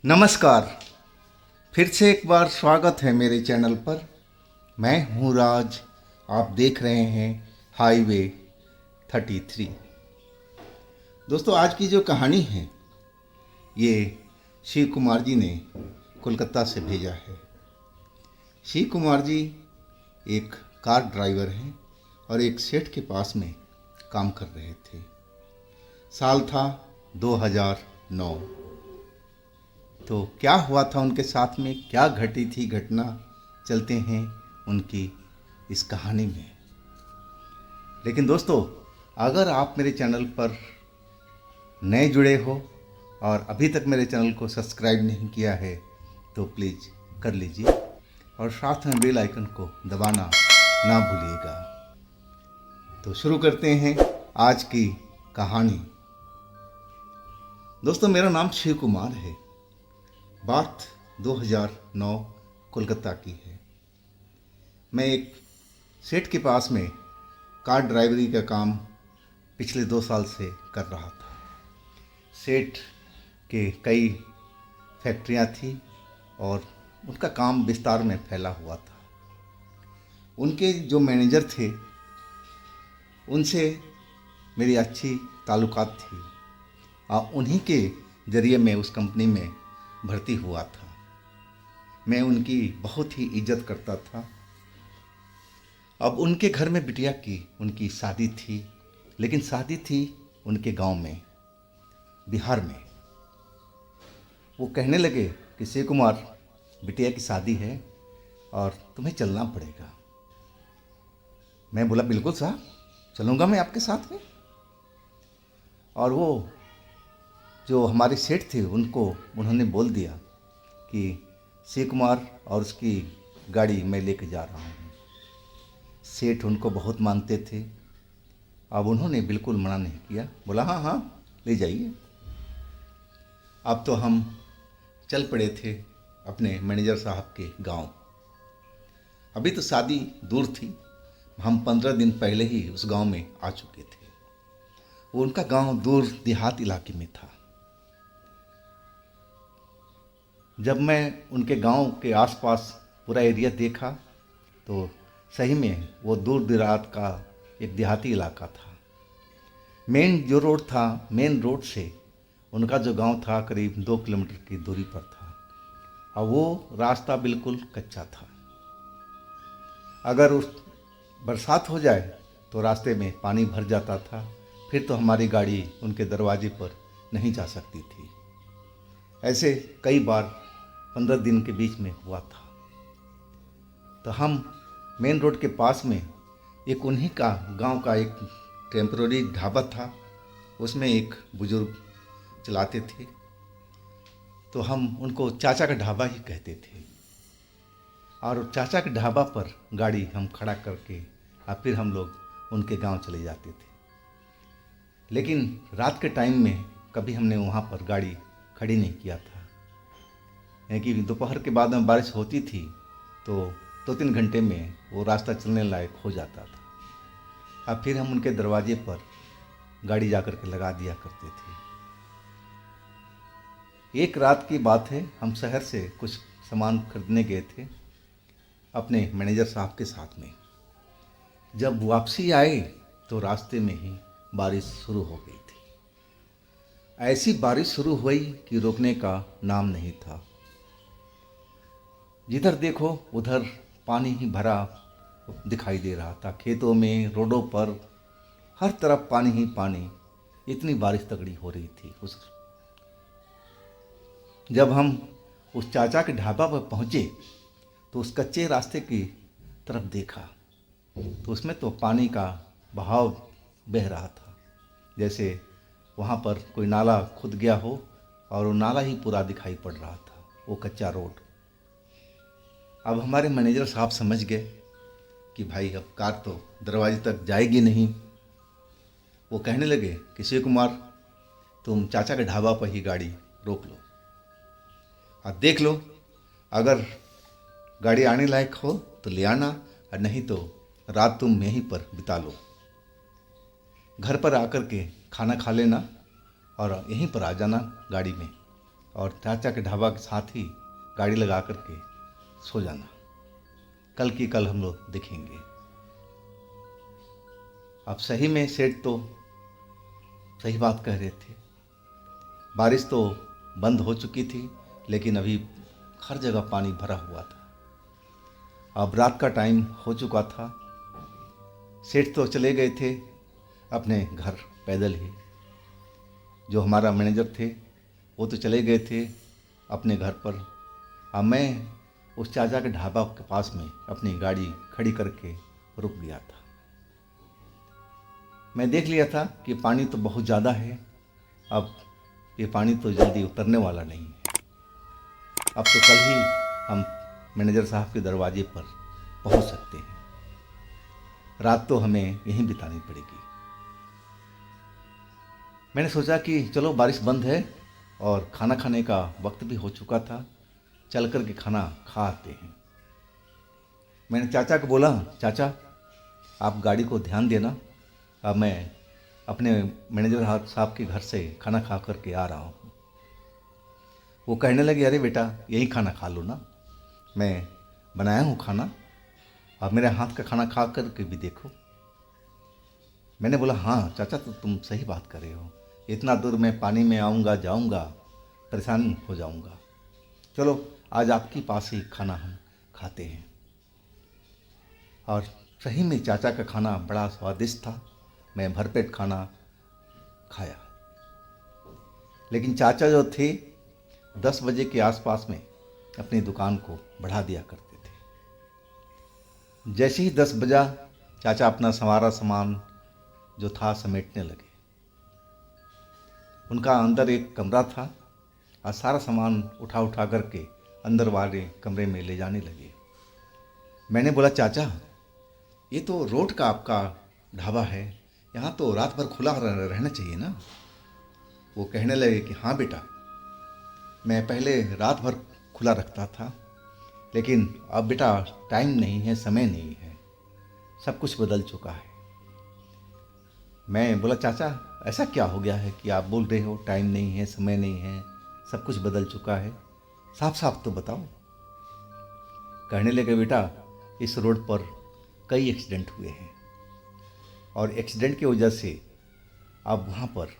नमस्कार। फिर से एक बार स्वागत है मेरे चैनल पर। मैं हूँ राज। आप देख रहे हैं हाईवे 33। दोस्तों, आज की जो कहानी है ये शिव कुमार जी ने कोलकाता से भेजा है। शिव कुमार जी एक कार ड्राइवर हैं और एक सेठ के पास में काम कर रहे थे। साल था 2009। तो क्या हुआ था उनके साथ में, क्या घटी थी घटना, चलते हैं उनकी इस कहानी में। लेकिन दोस्तों, अगर आप मेरे चैनल पर नए जुड़े हो और अभी तक मेरे चैनल को सब्सक्राइब नहीं किया है तो प्लीज़ कर लीजिए और साथ में बेल आइकन को दबाना ना भूलिएगा। तो शुरू करते हैं आज की कहानी। दोस्तों, मेरा नाम शिव कुमार है। बात 2009 कोलकाता की है। मैं एक सेठ के पास में कार ड्राइवरी का काम पिछले 2 साल से कर रहा था। सेठ के कई फैक्ट्रियां थी और उनका काम विस्तार में फैला हुआ था। उनके जो मैनेजर थे उनसे मेरी अच्छी ताल्लुकात थी और उन्हीं के ज़रिए मैं उस कंपनी में भर्ती हुआ था। मैं उनकी बहुत ही इज्जत करता था। अब उनके घर में बिटिया की उनकी शादी थी, लेकिन शादी थी उनके गांव में, बिहार में। वो कहने लगे कि शिव कुमार, बिटिया की शादी है और तुम्हें चलना पड़ेगा। मैं बोला बिल्कुल साहब, चलूँगा मैं आपके साथ में। और वो जो हमारे सेठ थे उन्होंने बोल दिया कि शिव कुमार और उसकी गाड़ी मैं लेके जा रहा हूँ। सेठ उनको बहुत मानते थे। अब उन्होंने बिल्कुल मना नहीं किया, बोला हाँ हाँ ले जाइए। अब तो हम चल पड़े थे अपने मैनेजर साहब के गांव। अभी तो शादी दूर थी, हम 15 दिन पहले ही उस गांव में आ चुके थे। वो उनका गांव दूर देहात इलाके में था। जब मैं उनके गांव के आसपास पूरा एरिया देखा तो सही में वो दूर दराज का एक देहाती इलाका था। मेन जो रोड था, मेन रोड से उनका जो गांव था करीब 2 किलोमीटर की दूरी पर था और वो रास्ता बिल्कुल कच्चा था। अगर उस बरसात हो जाए तो रास्ते में पानी भर जाता था, फिर तो हमारी गाड़ी उनके दरवाजे पर नहीं जा सकती थी। ऐसे कई बार 15 दिन के बीच में हुआ था। तो हम मेन रोड के पास में एक उन्हीं का गांव का एक टेम्पररी ढाबा था, उसमें एक बुजुर्ग चलाते थे। तो हम उनको चाचा का ढाबा ही कहते थे। और चाचा के ढाबा पर गाड़ी हम खड़ा करके और फिर हम लोग उनके गांव चले जाते थे। लेकिन रात के टाइम में कभी हमने वहाँ पर गाड़ी खड़ी नहीं किया था, कि दोपहर के बाद में बारिश होती थी तो 2-3 घंटे में वो रास्ता चलने लायक हो जाता था। अब फिर हम उनके दरवाजे पर गाड़ी जाकर के लगा दिया करते थे। एक रात की बात है, हम शहर से कुछ सामान खरीदने गए थे अपने मैनेजर साहब के साथ में। जब वापसी आए तो रास्ते में ही बारिश शुरू हो गई थी। ऐसी बारिश शुरू हुई कि रुकने का नाम नहीं था। जिधर देखो उधर पानी ही भरा दिखाई दे रहा था। खेतों में, रोडों पर, हर तरफ पानी ही पानी। इतनी बारिश तगड़ी हो रही थी। जब हम उस चाचा के ढाबा पर पहुंचे तो उस कच्चे रास्ते की तरफ देखा तो उसमें तो पानी का बहाव बह रहा था, जैसे वहाँ पर कोई नाला खुद गया हो और वो नाला ही पूरा दिखाई पड़ रहा था, वो कच्चा रोड। अब हमारे मैनेजर साहब समझ गए कि भाई अब कार तो दरवाजे तक जाएगी नहीं। वो कहने लगे कि शिव कुमार, तुम चाचा के ढाबा पर ही गाड़ी रोक लो और देख लो, अगर गाड़ी आने लायक हो तो ले आना और नहीं तो रात तुम यहीं पर बिता लो। घर पर आकर के खाना खा लेना और यहीं पर आ जाना गाड़ी में। और चाचा के ढाबा के साथ ही गाड़ी लगा करके सो जाना। कल की कल हम लोग देखेंगे। अब सही में सेठ तो सही बात कह रहे थे। बारिश तो बंद हो चुकी थी, लेकिन अभी हर जगह पानी भरा हुआ था। अब रात का टाइम हो चुका था। सेठ तो चले गए थे अपने घर पैदल ही। जो हमारा मैनेजर थे वो तो चले गए थे अपने घर पर। अब मैं उस चाचा के ढाबा के पास में अपनी गाड़ी खड़ी करके रुक गया था। मैं देख लिया था कि पानी तो बहुत ज़्यादा है। अब ये पानी तो जल्दी उतरने वाला नहीं है। अब तो कल ही हम मैनेजर साहब के दरवाजे पर पहुंच सकते हैं। रात तो हमें यहीं बितानी पड़ेगी। मैंने सोचा कि चलो बारिश बंद है और खाना खाने का वक्त भी हो चुका था, चल कर के खाना खा आते हैं। मैंने चाचा को बोला, चाचा आप गाड़ी को ध्यान देना, अब मैं अपने मैनेजर साहब के घर से खाना खा कर के आ रहा हूँ। वो कहने लगे, अरे बेटा यही खाना खा लो ना, मैं बनाया हूँ खाना, अब मेरे हाथ का खाना खा कर के भी देखो। मैंने बोला, हाँ चाचा तो तुम सही बात कर रहे हो, इतना दूर मैं पानी में आऊँगा जाऊँगा परेशान हो जाऊँगा। चलो आज आपके पास ही खाना हम खाते हैं। और सही में चाचा का खाना बड़ा स्वादिष्ट था। मैं भरपेट खाना खाया। लेकिन चाचा जो थे 10 बजे के आसपास में अपनी दुकान को बढ़ा दिया करते थे। जैसे ही 10 बजा चाचा अपना संवारा सामान जो था समेटने लगे। उनका अंदर एक कमरा था और सारा सामान उठा उठा करके अंदर वाले कमरे में ले जाने लगे। मैंने बोला, चाचा ये तो रोड का आपका ढाबा है, यहाँ तो रात भर खुला रहना चाहिए ना। वो कहने लगे कि हाँ बेटा, मैं पहले रात भर खुला रखता था, लेकिन अब बेटा टाइम नहीं है, समय नहीं है, सब कुछ बदल चुका है। मैं बोला, चाचा ऐसा क्या हो गया है कि आप बोल रहे हो टाइम नहीं है, समय नहीं है, सब कुछ बदल चुका है, साफ साफ तो बताओ। कहने लगे, बेटा इस रोड पर कई एक्सीडेंट हुए हैं और एक्सीडेंट की वजह से अब वहाँ पर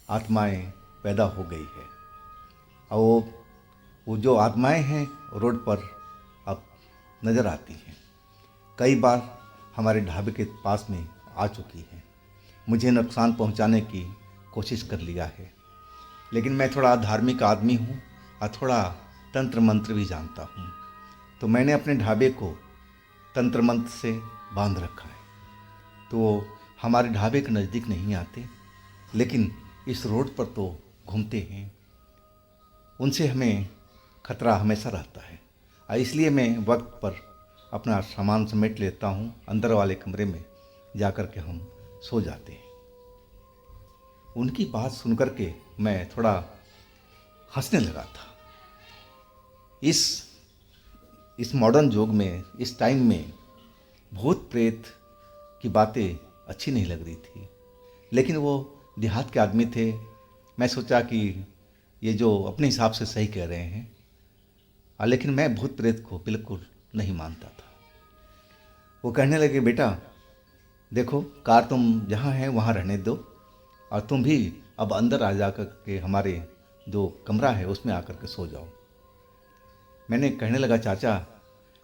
आत्माएं पैदा हो गई है। और वो जो आत्माएं हैं रोड पर अब नज़र आती हैं। कई बार हमारे ढाबे के पास में आ चुकी हैं, मुझे नुकसान पहुंचाने की कोशिश कर लिया है। लेकिन मैं थोड़ा धार्मिक आदमी हूं और थोड़ा तंत्र मंत्र भी जानता हूं, तो मैंने अपने ढाबे को तंत्र मंत्र से बांध रखा है। तो वो हमारे ढाबे के नज़दीक नहीं आते, लेकिन इस रोड पर तो घूमते हैं। उनसे हमें खतरा हमेशा रहता है और इसलिए मैं वक्त पर अपना सामान समेट लेता हूँ। अंदर वाले कमरे में जा कर के हम सो जाते हैं। उनकी बात सुनकर के मैं थोड़ा हंसने लगा था। इस मॉडर्न युग में, इस टाइम में भूत प्रेत की बातें अच्छी नहीं लग रही थी, लेकिन वो देहात के आदमी थे। मैं सोचा कि ये जो अपने हिसाब से सही कह रहे हैं, लेकिन मैं भूत प्रेत को बिल्कुल नहीं मानता था। वो कहने लगे, बेटा देखो कार तुम जहाँ है वहाँ रहने दो और तुम भी अब अंदर आ जा कर के हमारे जो कमरा है उसमें आकर के सो जाओ। मैंने कहने लगा, चाचा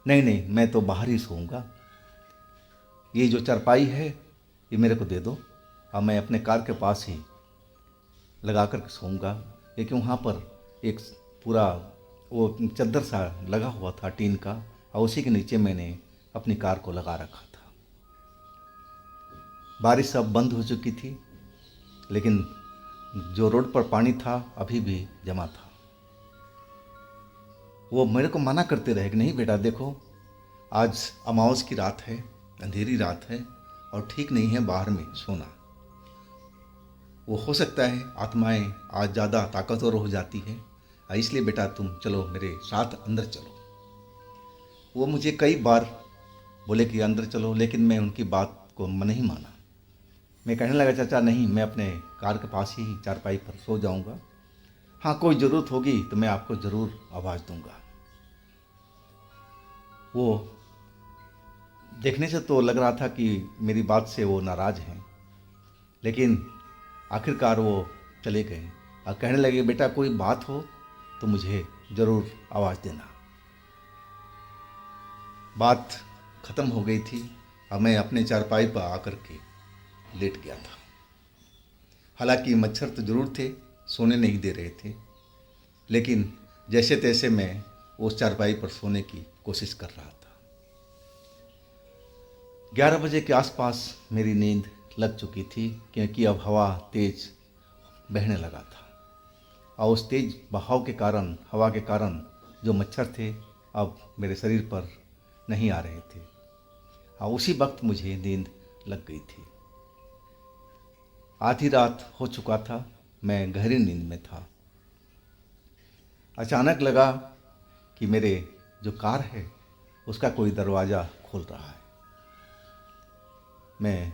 नहीं नहीं, मैं तो बाहर ही सोऊंगा, ये जो चारपाई है ये मेरे को दे दो और मैं अपने कार के पास ही लगा कर के सोऊंगा। लेकिन वहाँ पर एक पूरा वो चद्दर सा लगा हुआ था टीन का, और उसी के नीचे मैंने अपनी कार को लगा रखा था। बारिश अब बंद हो चुकी थी, लेकिन जो रोड पर पानी था अभी भी जमा था। वो मेरे को मना करते रहे कि नहीं बेटा देखो, आज अमावस की रात है, अंधेरी रात है और ठीक नहीं है बाहर में सोना। वो हो सकता है आत्माएं आज ज़्यादा ताकतवर हो जाती है, इसलिए बेटा तुम चलो मेरे साथ अंदर चलो। वो मुझे कई बार बोले कि अंदर चलो, लेकिन मैं उनकी बात को नहीं माना। मैं कहने लगा, चाचा नहीं, मैं अपने कार के पास ही चारपाई पर सो जाऊंगा। हाँ, कोई ज़रूरत होगी तो मैं आपको ज़रूर आवाज़ दूंगा। वो देखने से तो लग रहा था कि मेरी बात से वो नाराज़ हैं, लेकिन आखिरकार वो चले गए और कहने लगे, बेटा कोई बात हो तो मुझे ज़रूर आवाज़ देना। बात ख़त्म हो गई थी और मैं अपने चारपाई पर आकर के लेट गया था। हालांकि मच्छर तो ज़रूर थे, सोने नहीं दे रहे थे, लेकिन जैसे तैसे मैं उस चारपाई पर सोने की कोशिश कर रहा था। 11 बजे के आसपास मेरी नींद लग चुकी थी, क्योंकि अब हवा तेज बहने लगा था और उस तेज बहाव के कारण, हवा के कारण जो मच्छर थे अब मेरे शरीर पर नहीं आ रहे थे और उसी वक्त मुझे नींद लग गई थी। आधी रात हो चुका था, मैं गहरी नींद में था। अचानक लगा कि मेरे जो कार है उसका कोई दरवाज़ा खोल रहा है। मैं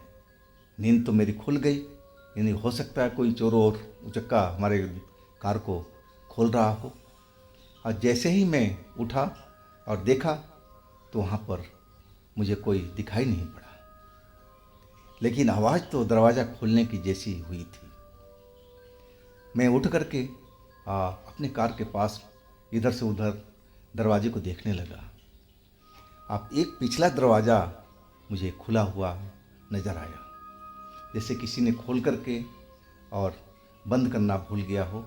नींद तो मेरी खुल गई, यानी हो सकता है कोई चोर और उचक्का हमारे कार को खोल रहा हो। और जैसे ही मैं उठा और देखा तो वहाँ पर मुझे कोई दिखाई नहीं पड़ा, लेकिन आवाज़ तो दरवाज़ा खोलने की जैसी हुई थी। मैं उठ करके अपने कार के पास इधर से उधर दरवाजे को देखने लगा। अब एक पिछला दरवाज़ा मुझे खुला हुआ नज़र आया, जैसे किसी ने खोल करके और बंद करना भूल गया हो,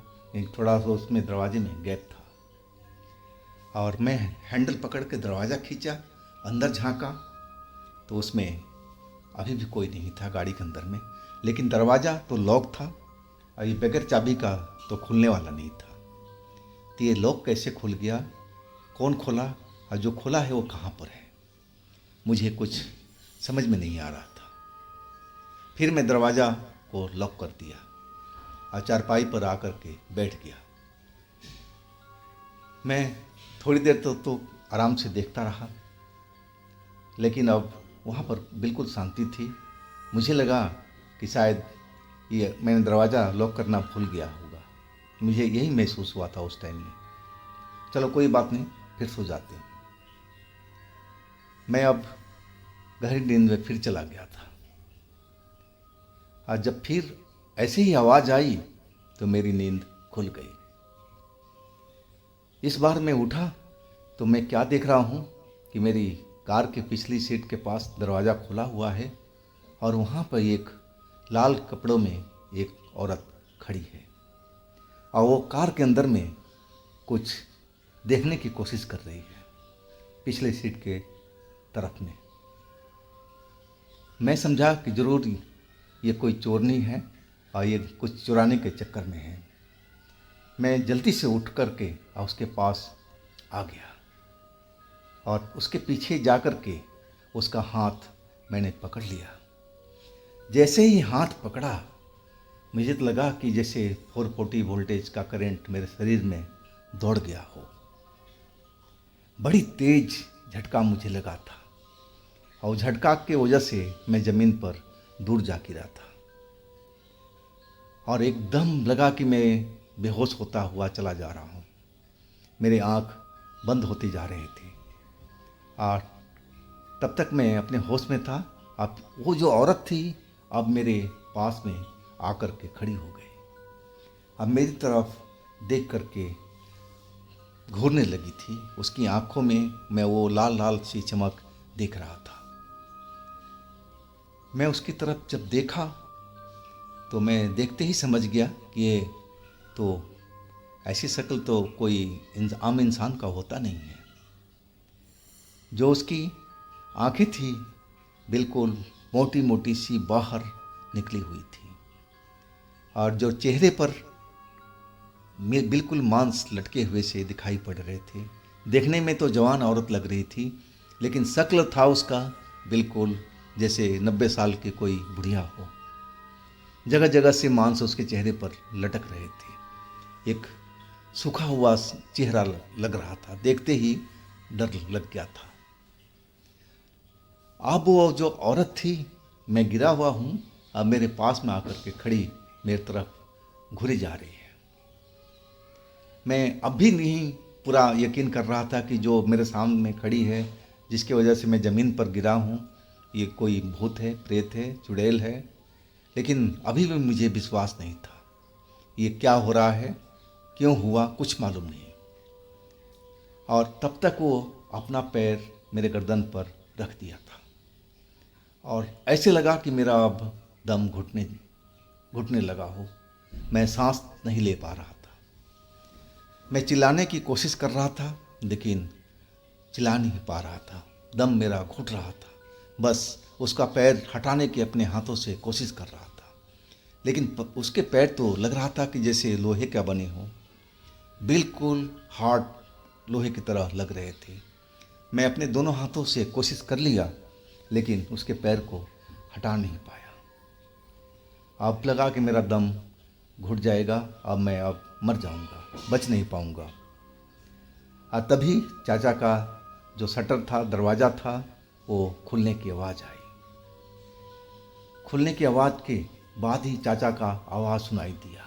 थोड़ा सा उसमें दरवाजे में गैप था। और मैं हैंडल पकड़ के दरवाज़ा खींचा, अंदर झांका तो उसमें अभी भी कोई नहीं था गाड़ी के अंदर में, लेकिन दरवाज़ा तो लॉक था और ये बगैर चाबी का तो खुलने वाला नहीं था। तो ये लॉक कैसे खुल गया, कौन खोला और जो खोला है वो कहाँ पर है, मुझे कुछ समझ में नहीं आ रहा था। फिर मैं दरवाज़ा को लॉक कर दिया और चारपाई पर आकर के बैठ गया। मैं थोड़ी देर तो आराम से देखता रहा, लेकिन अब वहाँ पर बिल्कुल शांति थी। मुझे लगा कि शायद ये मैंने दरवाज़ा लॉक करना भूल गया होगा, मुझे यही महसूस हुआ था उस टाइम में। चलो कोई बात नहीं, फिर सो जाते हैं। मैं अब गहरी नींद में फिर चला गया था और जब फिर ऐसे ही आवाज़ आई तो मेरी नींद खुल गई। इस बार मैं उठा तो मैं क्या देख रहा हूँ कि मेरी कार के पिछली सीट के पास दरवाज़ा खुला हुआ है और वहाँ पर एक लाल कपड़ों में एक औरत खड़ी है और वो कार के अंदर में कुछ देखने की कोशिश कर रही है पिछले सीट के तरफ में। मैं समझा कि ज़रूर ये कोई चोरनी है और ये कुछ चुराने के चक्कर में है। मैं जल्दी से उठ कर के उसके पास आ गया और उसके पीछे जा कर के उसका हाथ मैंने पकड़ लिया। जैसे ही हाथ पकड़ा, मुझे तो लगा कि जैसे 440 वोल्टेज का करंट मेरे शरीर में दौड़ गया हो। बड़ी तेज झटका मुझे लगा था और झटका के वजह से मैं ज़मीन पर दूर जा गिरा था और एकदम लगा कि मैं बेहोश होता हुआ चला जा रहा हूँ। मेरे आँख बंद होते जा रहे थे और तब तक मैं अपने होश में था। अब वो जो औरत थी अब मेरे पास में आकर के खड़ी हो गई, अब मेरी तरफ देख करके घूरने लगी थी। उसकी आंखों में मैं वो लाल लाल सी चमक देख रहा था। मैं उसकी तरफ जब देखा तो मैं देखते ही समझ गया कि ये तो ऐसी शक्ल तो कोई आम इंसान का होता नहीं है। जो उसकी आंखें थी बिल्कुल मोटी मोटी सी बाहर निकली हुई थी और जो चेहरे पर बिल्कुल मांस लटके हुए से दिखाई पड़ रहे थे। देखने में तो जवान औरत लग रही थी, लेकिन शक्ल था उसका बिल्कुल जैसे 90 साल की कोई बुढ़िया हो। जगह जगह से मांस उसके चेहरे पर लटक रहे थे। एक सूखा हुआ चेहरा लग रहा था, देखते ही डर लग गया था। अब वो जो औरत थी, मैं गिरा हुआ हूँ, अब मेरे पास में आकर के खड़ी मेरी तरफ घुरी जा रही है। मैं अब भी नहीं पूरा यकीन कर रहा था कि जो मेरे सामने खड़ी है, जिसकी वजह से मैं ज़मीन पर गिरा हूँ, ये कोई भूत है, प्रेत है, चुड़ैल है। लेकिन अभी भी मुझे विश्वास नहीं था। ये क्या हो रहा है, क्यों हुआ, कुछ मालूम नहीं। और तब तक वो अपना पैर मेरे गर्दन पर रख दिया था और ऐसे लगा कि मेरा अब दम घुटने लगा हो। मैं सांस नहीं ले पा रहा था। मैं चिल्लाने की कोशिश कर रहा था, लेकिन चिल्ला नहीं पा रहा था। दम मेरा घुट रहा था। बस उसका पैर हटाने की अपने हाथों से कोशिश कर रहा था, लेकिन उसके पैर तो लग रहा था कि जैसे लोहे का बने हों, बिल्कुल हार्ड लोहे की तरह लग रहे थे। मैं अपने दोनों हाथों से कोशिश कर लिया, लेकिन उसके पैर को हटा नहीं पाया। अब लगा कि मेरा दम घुट जाएगा, अब मैं मर जाऊंगा, बच नहीं पाऊंगा। और तभी चाचा का जो शटर था, दरवाज़ा था, वो खुलने की आवाज़ आई। खुलने की आवाज़ के बाद ही चाचा का आवाज़ सुनाई दिया।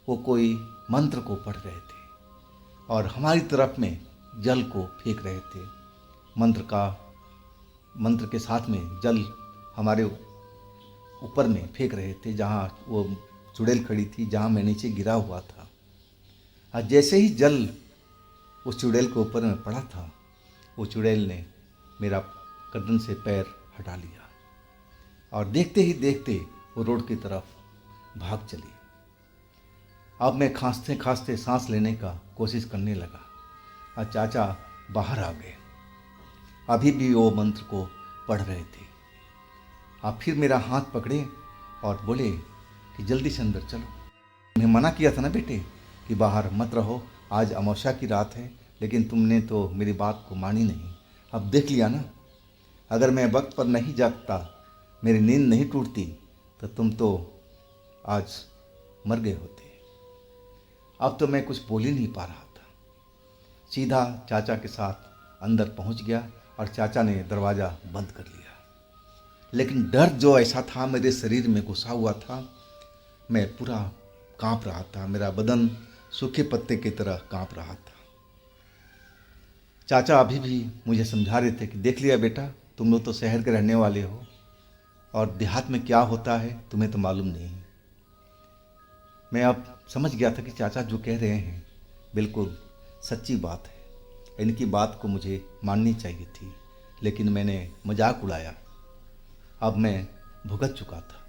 वो कोई मंत्र को पढ़ रहे थे और हमारी तरफ में जल को फेंक रहे थे। मंत्र के साथ में जल हमारे ऊपर में फेंक रहे थे, जहाँ वो चुड़ैल खड़ी थी, जहाँ मैं नीचे गिरा हुआ था। और जैसे ही जल उस चुड़ैल के ऊपर में पड़ा था, वो चुड़ैल ने मेरा गर्दन से पैर हटा लिया और देखते ही देखते वो रोड की तरफ भाग चली। अब मैं खांसते खांसते सांस लेने का कोशिश करने लगा और चाचा बाहर आ गए। अभी भी वो मंत्र को पढ़ रहे थे। आप फिर मेरा हाथ पकड़े और बोले कि जल्दी से अंदर चलो। तुम्हें मना किया था ना बेटे कि बाहर मत रहो, आज अमावस्या की रात है, लेकिन तुमने तो मेरी बात को मानी नहीं। अब देख लिया ना, अगर मैं वक्त पर नहीं जागता, मेरी नींद नहीं टूटती, तो तुम तो आज मर गए होते। अब तो मैं कुछ बोल ही नहीं पा रहा था। सीधा चाचा के साथ अंदर पहुंच गया और चाचा ने दरवाज़ा बंद कर लिया। लेकिन डर जो ऐसा था मेरे शरीर में घुसा हुआ था, मैं पूरा कांप रहा था। मेरा बदन सूखे पत्ते की तरह कांप रहा था। चाचा अभी भी मुझे समझा रहे थे कि देख लिया बेटा, तुम लोग तो शहर के रहने वाले हो और देहात में क्या होता है तुम्हें तो मालूम नहीं। मैं अब समझ गया था कि चाचा जो कह रहे हैं बिल्कुल सच्ची बात है। इनकी बात को मुझे माननी चाहिए थी, लेकिन मैंने मजाक उड़ाया। अब मैं भुगत चुका था।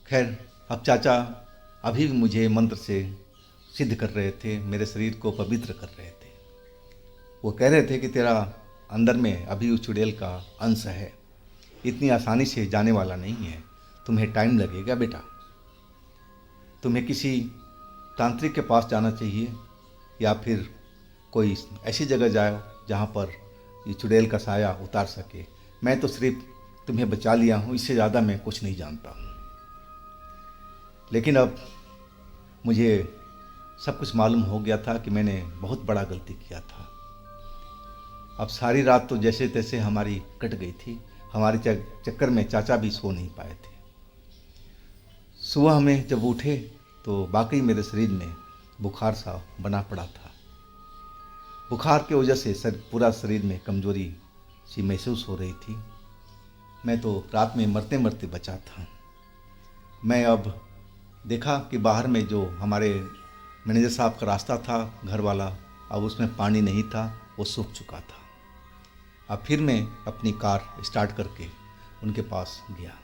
खैर, अब चाचा अभी भी मुझे मंत्र से सिद्ध कर रहे थे, मेरे शरीर को पवित्र कर रहे थे। वो कह रहे थे कि तेरा अंदर में अभी उस चुड़ैल का अंश है, इतनी आसानी से जाने वाला नहीं है, तुम्हें टाइम लगेगा बेटा। तुम्हें किसी तांत्रिक के पास जाना चाहिए या फिर कोई ऐसी जगह जाओ जहाँ पर ये चुड़ैल का साया उतार सके। मैं तो सिर्फ तुम्हें बचा लिया हूँ, इससे ज़्यादा मैं कुछ नहीं जानता हूँ। लेकिन अब मुझे सब कुछ मालूम हो गया था कि मैंने बहुत बड़ा गलती किया था। अब सारी रात तो जैसे तैसे हमारी कट गई थी। हमारे चक्कर में चाचा भी सो नहीं पाए थे। सुबह में जब उठे तो वाकई मेरे शरीर में बुखार सा बना पड़ा था। बुखार की वजह से पूरा शरीर में कमजोरी सी महसूस हो रही थी। मैं तो रात में मरते मरते बचा था। मैं अब देखा कि बाहर में जो हमारे मैनेजर साहब का रास्ता था घर वाला, अब उसमें पानी नहीं था, वो सूख चुका था। अब फिर मैं अपनी कार स्टार्ट करके उनके पास गया।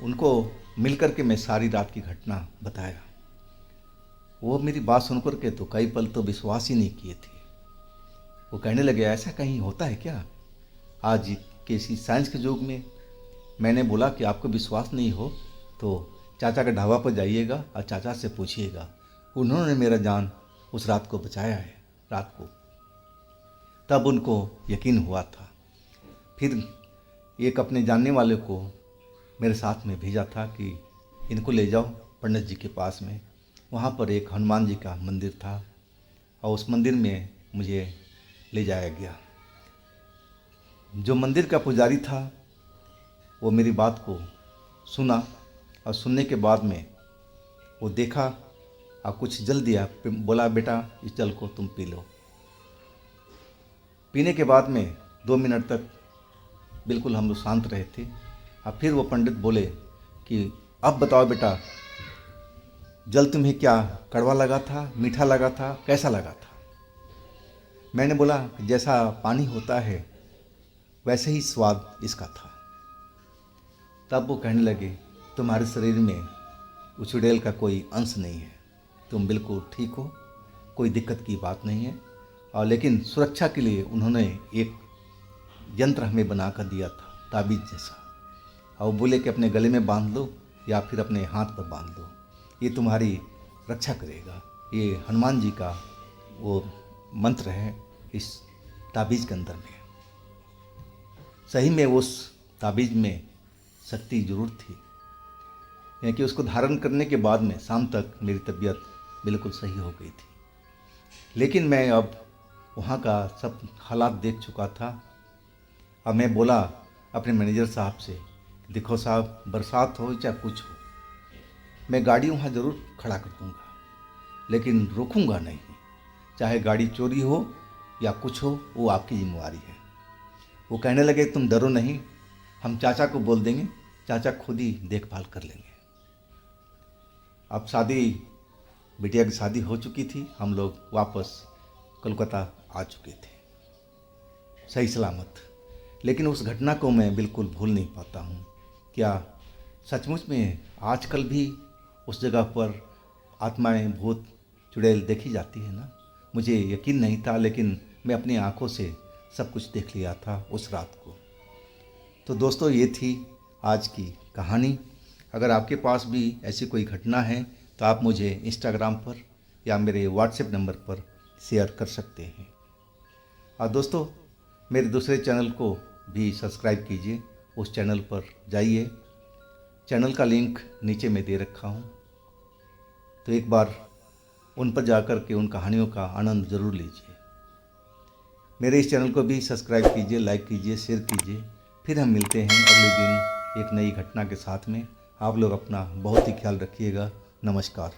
उनको मिलकर के मैं सारी रात की घटना बताया। वो मेरी बात सुनकर के तो कई पल तो विश्वास ही नहीं किए थे। वो कहने लगे, ऐसा कहीं होता है क्या आज के इसी साइंस के युग में? मैंने बोला कि आपको विश्वास नहीं हो तो चाचा के ढाबा पर जाइएगा और चाचा से पूछिएगा, उन्होंने मेरा जान उस रात को बचाया है। रात को तब उनको यकीन हुआ था। फिर एक अपने जानने वाले को मेरे साथ में भेजा था कि इनको ले जाओ पंडित जी के पास में। वहाँ पर एक हनुमान जी का मंदिर था और उस मंदिर में मुझे ले जाया गया। जो मंदिर का पुजारी था वो मेरी बात को सुना और सुनने के बाद में वो देखा और कुछ जल दिया, बोला बेटा इस जल को तुम पी लो। पीने के बाद में 2 मिनट तक बिल्कुल हम लोग शांत रहे थे। और फिर वो पंडित बोले कि अब बताओ बेटा, जल तुम्हें क्या कड़वा लगा था, मीठा लगा था, कैसा लगा था? मैंने बोला जैसा पानी होता है वैसे ही स्वाद इसका था। तब वो कहने लगे तुम्हारे शरीर में उस चुड़ैल का कोई अंश नहीं है, तुम बिल्कुल ठीक हो, कोई दिक्कत की बात नहीं है। और लेकिन सुरक्षा के लिए उन्होंने एक यंत्र हमें बना कर दिया था, ताबीज़ जैसा, और वो बोले कि अपने गले में बांध लो या फिर अपने हाथ पर बांध लो, ये तुम्हारी रक्षा करेगा। ये हनुमान जी का वो मंत्र है इस ताबीज़ के अंदर में। सही में उस ताबीज़ में शक्ति जरूर थी, यानी कि उसको धारण करने के बाद में शाम तक मेरी तबीयत बिल्कुल सही हो गई थी। लेकिन मैं अब वहाँ का सब हालात देख चुका था। अब मैं बोला अपने मैनेजर साहब से, देखो साहब, बरसात हो चाहे कुछ हो, मैं गाड़ी वहाँ ज़रूर खड़ा कर दूँगा, लेकिन रोकूँगा नहीं। चाहे गाड़ी चोरी हो या कुछ हो, वो आपकी जिम्मेवारी है। वो कहने लगे तुम डरो नहीं, हम चाचा को बोल देंगे, चाचा खुद ही देखभाल कर लेंगे। अब बिटिया की शादी हो चुकी थी, हम लोग वापस कोलकाता आ चुके थे सही सलामत। लेकिन उस घटना को मैं बिल्कुल भूल नहीं पाता हूँ। क्या सचमुच में आजकल भी उस जगह पर आत्माएं, भूत, चुड़ैल देखी जाती है ना? मुझे यकीन नहीं था, लेकिन मैं अपनी आंखों से सब कुछ देख लिया था उस रात को। तो दोस्तों, ये थी आज की कहानी। अगर आपके पास भी ऐसी कोई घटना है तो आप मुझे इंस्टाग्राम पर या मेरे व्हाट्सएप नंबर पर शेयर कर सकते हैं। और दोस्तों, मेरे दूसरे चैनल को भी सब्सक्राइब कीजिए, उस चैनल पर जाइए, चैनल का लिंक नीचे में दे रखा हूँ, तो एक बार उन पर जाकर के उन कहानियों का आनंद ज़रूर लीजिए। मेरे इस चैनल को भी सब्सक्राइब कीजिए, लाइक कीजिए, शेयर कीजिए। फिर हम मिलते हैं अगले दिन एक नई घटना के साथ में। आप लोग अपना बहुत ही ख्याल रखिएगा। नमस्कार।